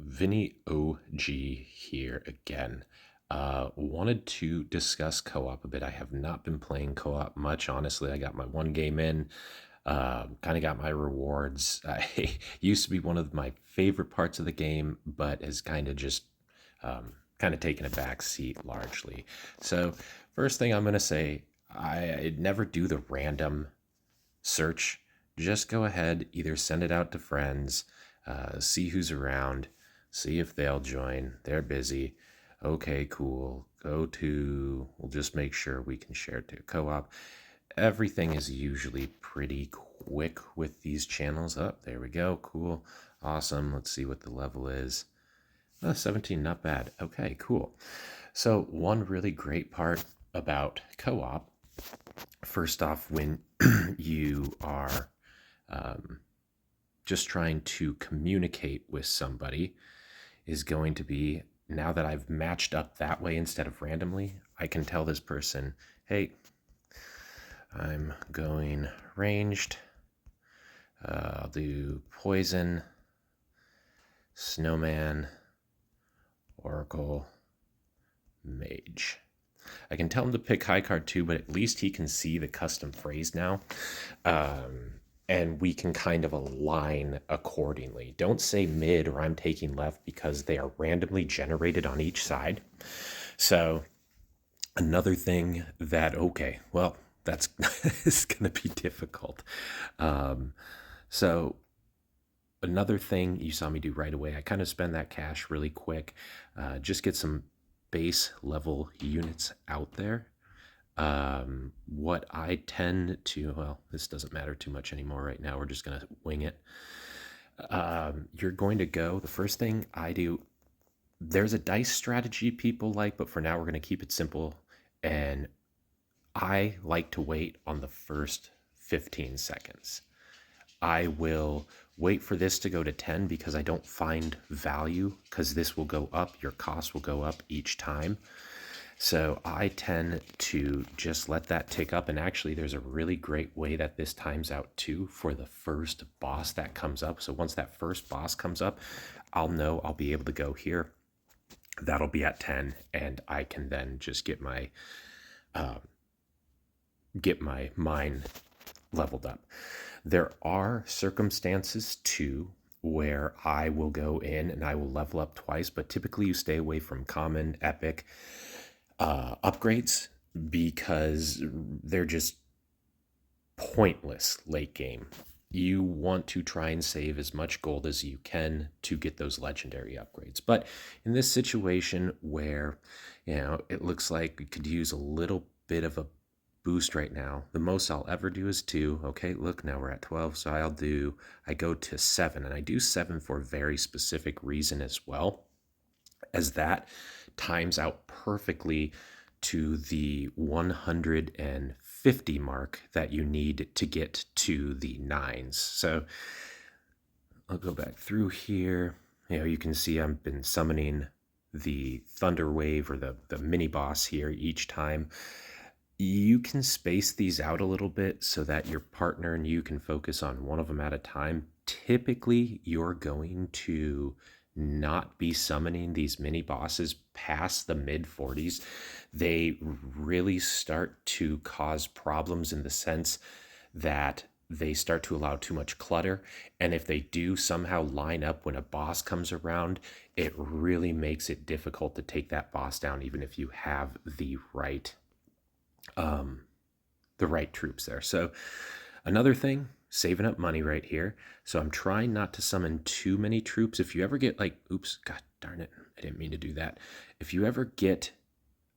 Vinny OG here again. Wanted to discuss co-op a bit. I have not been playing co-op much, honestly. I got my one game in, kind of got my rewards. I used to be one of my favorite parts of the game, but has kind of just kind of taken a back seat largely. So, first thing I'm going to say, I never do the random search. Just go ahead, either send it out to friends, see who's around, see if they'll join. They're busy. Okay, cool. We'll just make sure we can share to co op. Everything is usually pretty quick with these channels. Oh, there we go. Cool. Awesome. Let's see what the level is. 17, not bad. Okay, cool. So, one really great part about co op, first off, when you are just trying to communicate with somebody, is going to be, now that I've matched up that way instead of randomly, I can tell this person, hey, I'm going ranged. I'll do poison, snowman, oracle, mage. I can tell him to pick high card too, but at least he can see the custom phrase now. And we can kind of align accordingly. Don't say mid or I'm taking left because they are randomly generated on each side. So another thing that, okay, well, that's is going to be difficult. So another thing you saw me do right away, I kind of spend that cash really quick, just get some base level units out there. What I tend to, well, this doesn't matter too much anymore right now. We're just going to wing it. You're going to go, the first thing I do, there's a dice strategy people like, but for now we're going to keep it simple. And I like to wait on the first 15 seconds. I will wait for this to go to 10 because I don't find value, because this will go up, your cost will go up each time. So I tend to just let that tick up. And actually, there's a really great way that this times out too for the first boss that comes up. So once that first boss comes up, I'll know I'll be able to go here. That'll be at 10, and I can then just get my mine leveled up. There are circumstances too where I will go in and I will level up twice, but typically you stay away from common, epic upgrades because they're just pointless late game. You want to try and save as much gold as you can to get those legendary upgrades. But in this situation where, it looks like we could use a little bit of a boost right now, the most I'll ever do is 2. Okay, look, now we're at 12, so I go to 7, and I do 7 for a very specific reason as well, as that times out perfectly to the 150 mark that you need to get to the 9s. So I'll go back through here. You can see I've been summoning the Thunder Wave or the mini boss here each time. You can space these out a little bit so that your partner and you can focus on one of them at a time. Typically, you're going to not be summoning these mini bosses past the mid 40s. They really start to cause problems in the sense that they start to allow too much clutter. And if they do somehow line up when a boss comes around, it really makes it difficult to take that boss down, even if you have the right troops there. So another thing, saving up money right here. So I'm trying not to summon too many troops. If you ever get oops, god darn it, I didn't mean to do that. If you ever get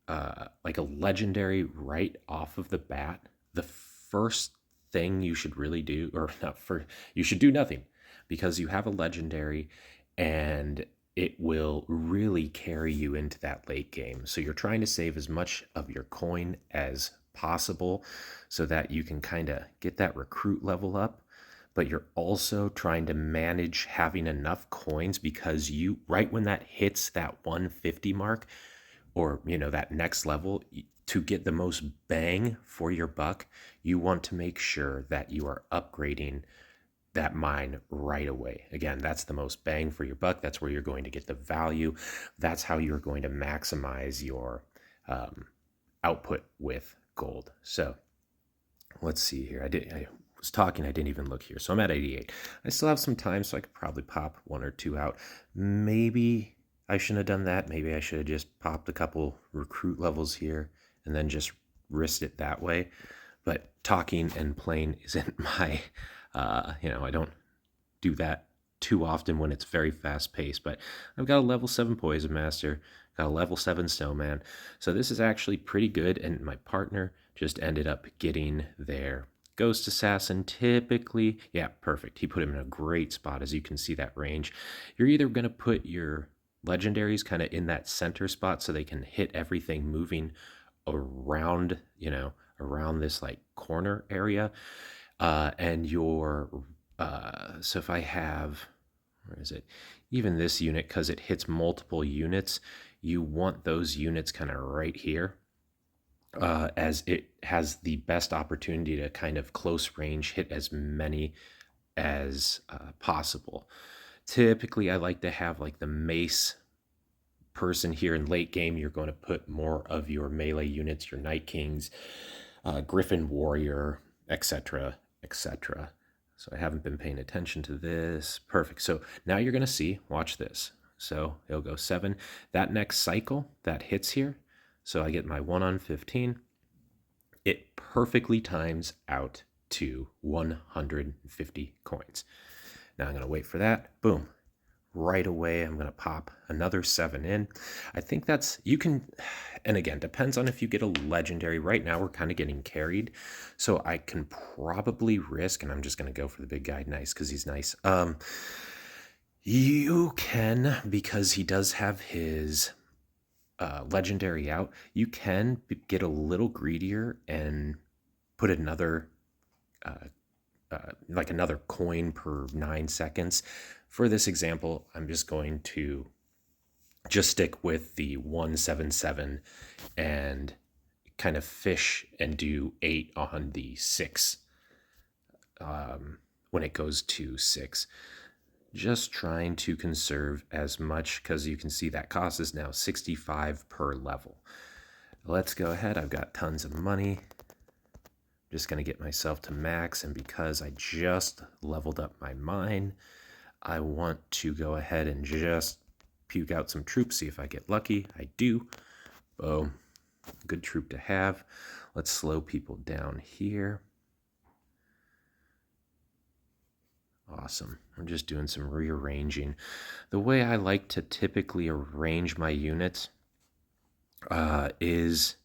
like a legendary right off of the bat, the first thing you should really do, or not for, you should do nothing, because you have a legendary and it will really carry you into that late game. So you're trying to save as much of your coin as possible so that you can kind of get that recruit level up, but you're also trying to manage having enough coins, because you, right when that hits that 150 mark, or that next level, to get the most bang for your buck, you want to make sure that you are upgrading that mine right away. Again, that's the most bang for your buck. That's where you're going to get the value. That's how you're going to maximize your um, output with gold. So let's see here. I was talking, I didn't even look here. So I'm at 88. I still have some time, so I could probably pop one or two out. Maybe I shouldn't have done that. Maybe I should have just popped a couple recruit levels here and then just risked it that way. But talking and playing isn't my, I don't do that too often when it's very fast paced. But I've got a level 7 Poison Master, got a level 7 Snowman. So this is actually pretty good. And my partner just ended up getting their Ghost Assassin. Typically, yeah, perfect. He put him in a great spot. As you can see, that range. You're either going to put your legendaries kind of in that center spot so they can hit everything moving around, around this like corner area. And your, so if I have, where is it? Even this unit, because it hits multiple units, you want those units kind of right here, as it has the best opportunity to kind of close range hit as many as possible. Typically, I like to have like the mace person here in late game. You're going to put more of your melee units, your Night Kings, Griffin Warrior, etc., etc. So I haven't been paying attention to this. Perfect. So now you're going to see, watch this. So it'll go 7. That next cycle that hits here, so I get my 1 on 15. It perfectly times out to 150 coins. Now I'm going to wait for that. Boom. Right away, I'm going to pop another 7 in. I think that's, you can, and again, depends on if you get a legendary. Right now, we're kind of getting carried. So I can probably risk, and I'm just going to go for the big guy. Nice, because he's nice. You can, because he does have his legendary out, you can get a little greedier and put another like another coin per 9 seconds. For this example, I'm just going to just stick with the 177 and kind of fish and do 8 on the 6 when it goes to 6. Just trying to conserve as much, because you can see that cost is now 65 per level. Let's go ahead. I've got tons of money. Just going to get myself to max, and because I just leveled up my mine, I want to go ahead and just puke out some troops, see if I get lucky. I do. Boom. Good troop to have. Let's slow people down here. Awesome. I'm just doing some rearranging. The way I like to typically arrange my units is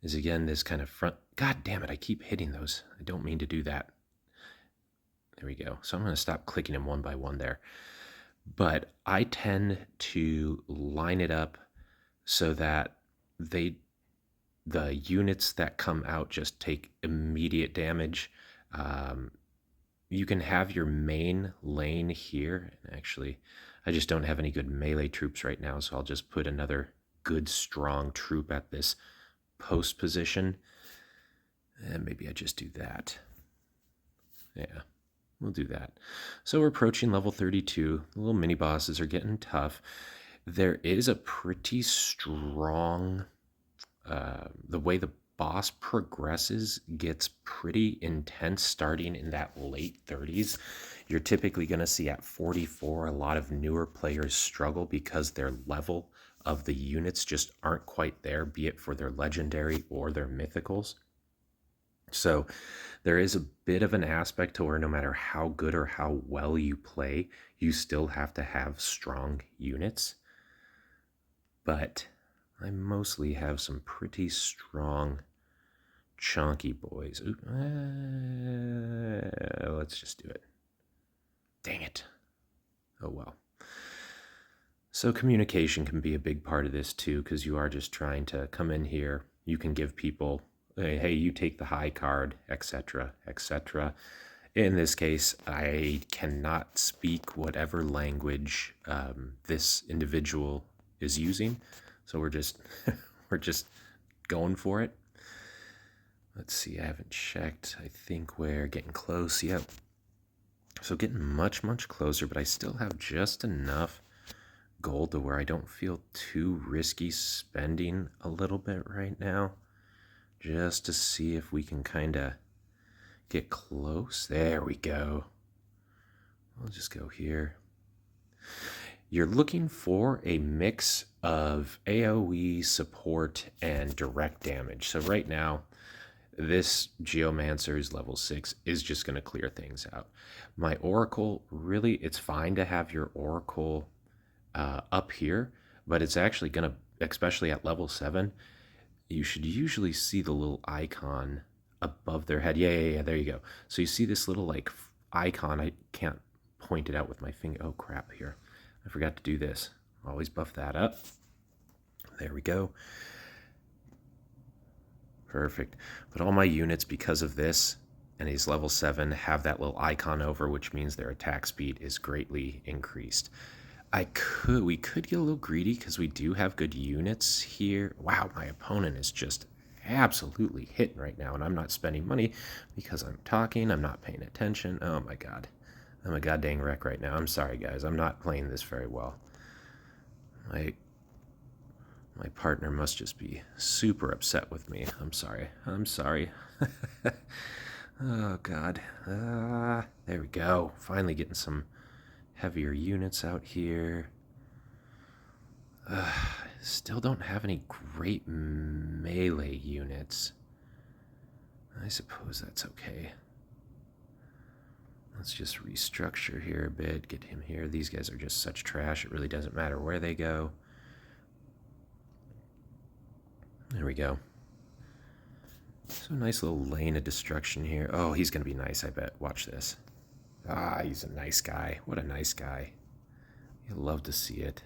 again this kind of front. God damn it, I keep hitting those. I don't mean to do that. There we go. So I'm going to stop clicking them one by one there. But I tend to line it up so that the units that come out just take immediate damage. You can have your main lane here. Actually, I just don't have any good melee troops right now, so I'll just put another good strong troop at this post position. And maybe I just do that. Yeah, we'll do that. So we're approaching level 32. The little mini bosses are getting tough. There is a pretty strong, the way the boss progresses gets pretty intense starting in that late 30s. You're typically going to see at 44 a lot of newer players struggle because their level of the units just aren't quite there, be it for their legendary or their mythicals. So there is a bit of an aspect to where no matter how good or how well you play, you still have to have strong units. But I mostly have some pretty strong chunky boys. Let's just do it. Dang it. Oh well. So communication can be a big part of this too, because you are just trying to come in here. You can give people, hey, you take the high card, etc., etc. In this case, I cannot speak whatever language this individual is using, so we're just we're just going for it. Let's see, I haven't checked. I think we're getting close. Yep. So getting much, much closer, but I still have just enough gold to where I don't feel too risky spending a little bit right now, just to see if we can kind of get close. There we go. I'll just go here. You're looking for a mix of AoE support and direct damage. So right now, this Geomancer's level 6 is just going to clear things out. My Oracle, really, it's fine to have your Oracle up here, but it's actually going to, especially at level 7, you should usually see the little icon above their head. Yeah, there you go. So you see this little like icon. I can't point it out with my finger. Oh crap, here. I forgot to do this. Always buff that up. There we go. Perfect. But all my units, because of this, and he's level 7, have that little icon over, which means their attack speed is greatly increased. We could get a little greedy because we do have good units here. Wow, my opponent is just absolutely hitting right now, and I'm not spending money because I'm talking, I'm not paying attention. Oh my god. I'm a goddamn wreck right now. I'm sorry, guys. I'm not playing this very well. My partner must just be super upset with me. I'm sorry. I'm sorry. Oh, God. There we go. Finally getting some heavier units out here. Still don't have any great melee units. I suppose that's okay. Let's just restructure here a bit, get him here. These guys are just such trash. It really doesn't matter where they go. There we go. So nice little lane of destruction here. Oh, he's going to be nice, I bet. Watch this. Ah, he's a nice guy. What a nice guy. You'll love to see it.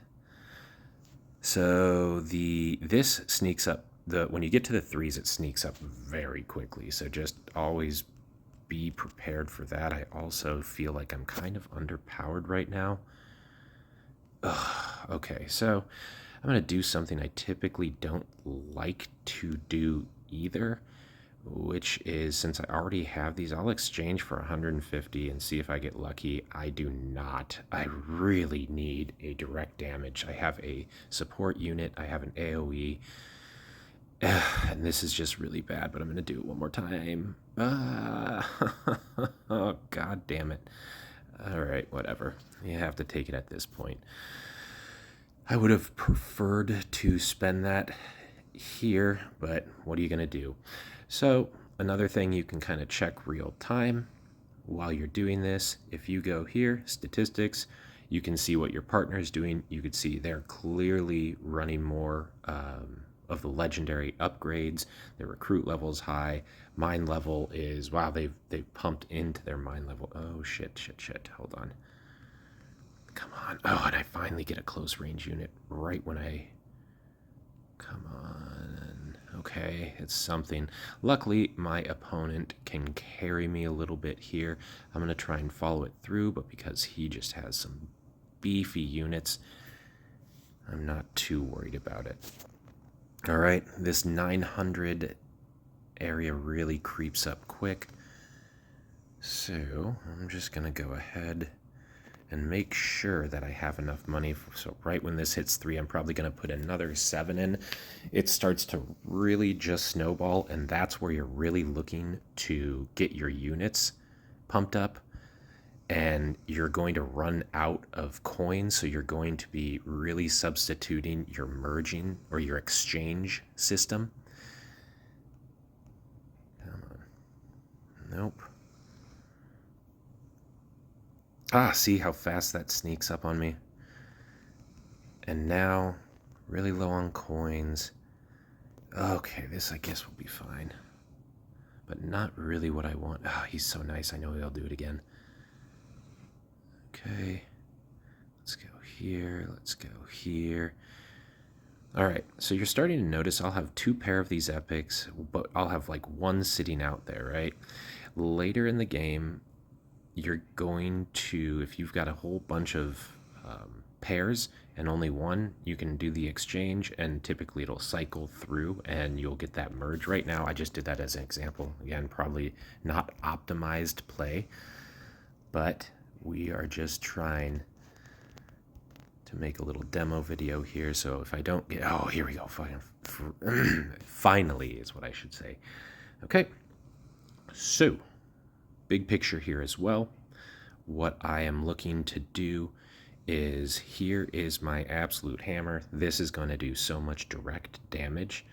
So this sneaks up. When you get to the 3s, it sneaks up very quickly. So just always be prepared for that. I also feel like I'm kind of underpowered right now. Ugh, okay, so I'm going to do something I typically don't like to do either, which is, since I already have these, I'll exchange for 150 and see if I get lucky. I do not. I really need a direct damage. I have a support unit. I have an AoE. And this is just really bad, but I'm going to do it one more time. Oh, god damn it. All right, whatever. You have to take it at this point. I would have preferred to spend that here, but what are you going to do? So another thing, you can kind of check real time while you're doing this. If you go here, statistics, you can see what your partner is doing. You could see they're clearly running more of the legendary upgrades. Their recruit level is high. Mine level is, wow, they've pumped into their mine level. Oh, shit. Hold on. Come on. Oh, and I finally get a close range unit right when I... Come on. Okay, it's something. Luckily, my opponent can carry me a little bit here. I'm going to try and follow it through, but because he just has some beefy units, I'm not too worried about it. All right, this 900 area really creeps up quick. So I'm just going to go ahead and make sure that I have enough money. So right when this hits 3, I'm probably going to put another 7 in. It starts to really just snowball, and that's where you're really looking to get your units pumped up. And you're going to run out of coins, so you're going to be really substituting your merging or your exchange system. Come on. Nope. Ah, see how fast that sneaks up on me? And now, really low on coins. Okay, this I guess will be fine. But not really what I want. Ah, he's so nice. I know he'll do it again. Okay, let's go here, let's go here. All right, so you're starting to notice I'll have 2 pair of these epics, but I'll have like 1 sitting out there, right? Later in the game, you're going to, if you've got a whole bunch of pairs and only 1, you can do the exchange, and typically it'll cycle through and you'll get that merge. Right now, I just did that as an example. Again, probably not optimized play, but we are just trying to make a little demo video here. So if I don't get, oh, here we go. Finally is what I should say. Okay, so big picture here as well. What I am looking to do is, here is my absolute hammer. This is going to do so much direct damage.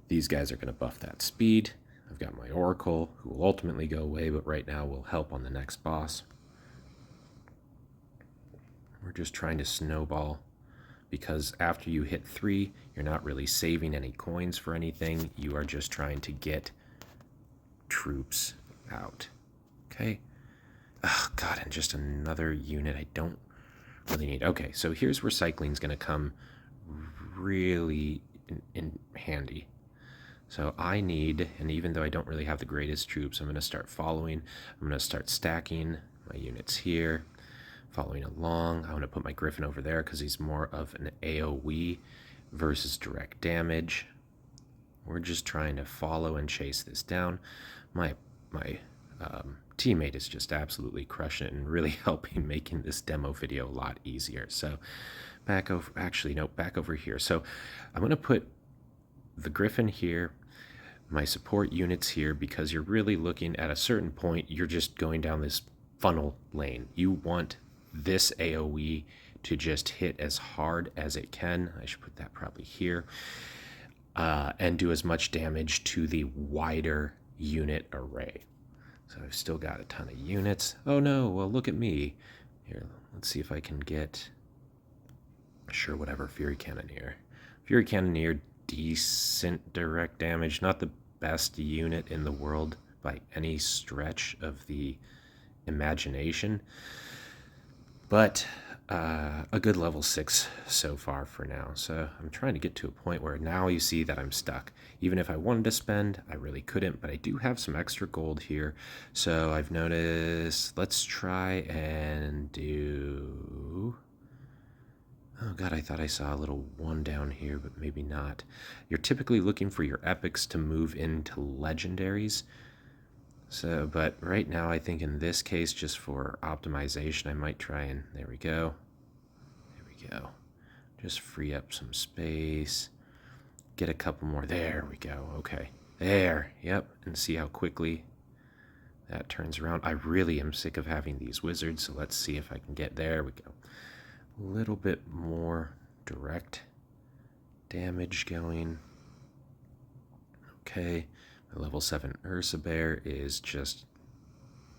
These guys are going to buff that speed. I've got my Oracle, who will ultimately go away, but right now will help on the next boss. We're just trying to snowball, because after you hit 3, you're not really saving any coins for anything. You are just trying to get troops out. Okay? Oh, God, and just another unit I don't really need. Okay, so here's where cycling's going to come really in handy. So I need, and even though I don't really have the greatest troops, I'm going to start following. I'm going to start stacking my units here, following along. I want to put my Griffin over there because he's more of an AoE versus direct damage. We're just trying to follow and chase this down. My teammate is just absolutely crushing it and really helping making this demo video a lot easier. So back over, actually, no, back over here. So I'm going to put the Griffin here, my support units here, because you're really looking at a certain point, you're just going down this funnel lane. You want this AoE to just hit as hard as it can. I should put that probably here. And do as much damage to the wider unit array. So I've still got a ton of units. Oh no, well look at me. Here, let's see if I can get, sure, whatever, Fury Cannoneer. Fury Cannoneer, decent direct damage. Not the best unit in the world by any stretch of the imagination, but a good level 6 so far for now. So I'm trying to get to a point where now you see that I'm stuck. Even if I wanted to spend, I really couldn't, but I do have some extra gold here. So I've noticed, let's try and do, oh God, I thought I saw a little 1 down here, but maybe not. You're typically looking for your epics to move into legendaries. So, but right now I think in this case, just for optimization, I might try and, there we go. There we go. Just free up some space. Get a couple more. There we go. Okay. There. Yep. And see how quickly that turns around. I really am sick of having these wizards, so let's see if I can get, there we go. A little bit more direct damage going. Okay. My level 7 Ursa Bear is just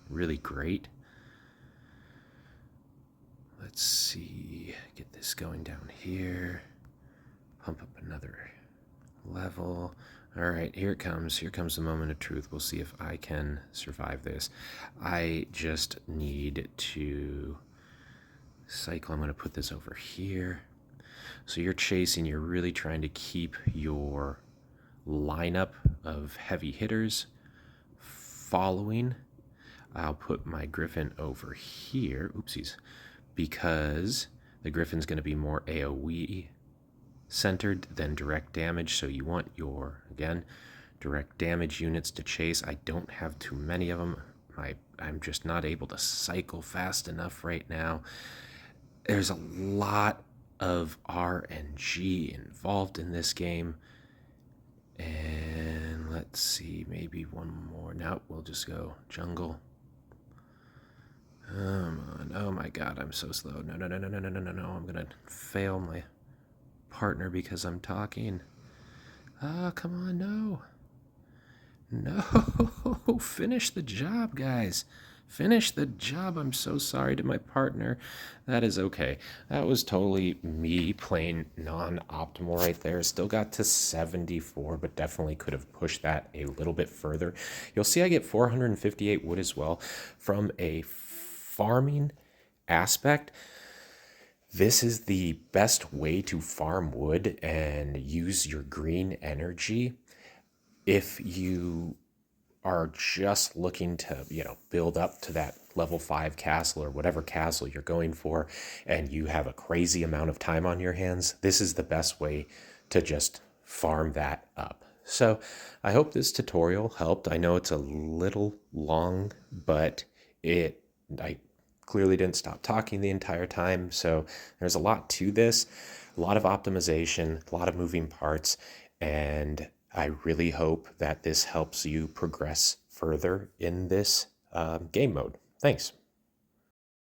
really great. Let's see, get this going down here. Pump up another level. All right, here it comes. Here comes the moment of truth. We'll see if I can survive this. I just need to cycle. I'm going to put this over here. So you're chasing, you're really trying to keep your lineup of heavy hitters following. I'll put my Griffin over here, oopsies, because the Griffin's going to be more AoE centered than direct damage. So you want your, again, direct damage units to chase. I don't have too many of them. I'm just not able to cycle fast enough right now. There's a lot of RNG involved in this game. And let's see, maybe one more. No, we'll just go jungle. Come on. Oh my God, I'm so slow. No. I'm going to fail my partner because I'm talking. Ah, come on, no. No, finish the job, guys. Finish the job. I'm so sorry to my partner. That is okay. That was totally me playing non-optimal right there. Still got to 74, but definitely could have pushed that a little bit further. You'll see I get 458 wood as well. From a farming aspect, this is the best way to farm wood and use your green energy. If you are just looking to, build up to that level 5 castle or whatever castle you're going for, and you have a crazy amount of time on your hands, this is the best way to just farm that up. So I hope this tutorial helped. I know it's a little long, but I clearly didn't stop talking the entire time. So there's a lot to this, a lot of optimization, a lot of moving parts, and I really hope that this helps you progress further in this game mode. Thanks.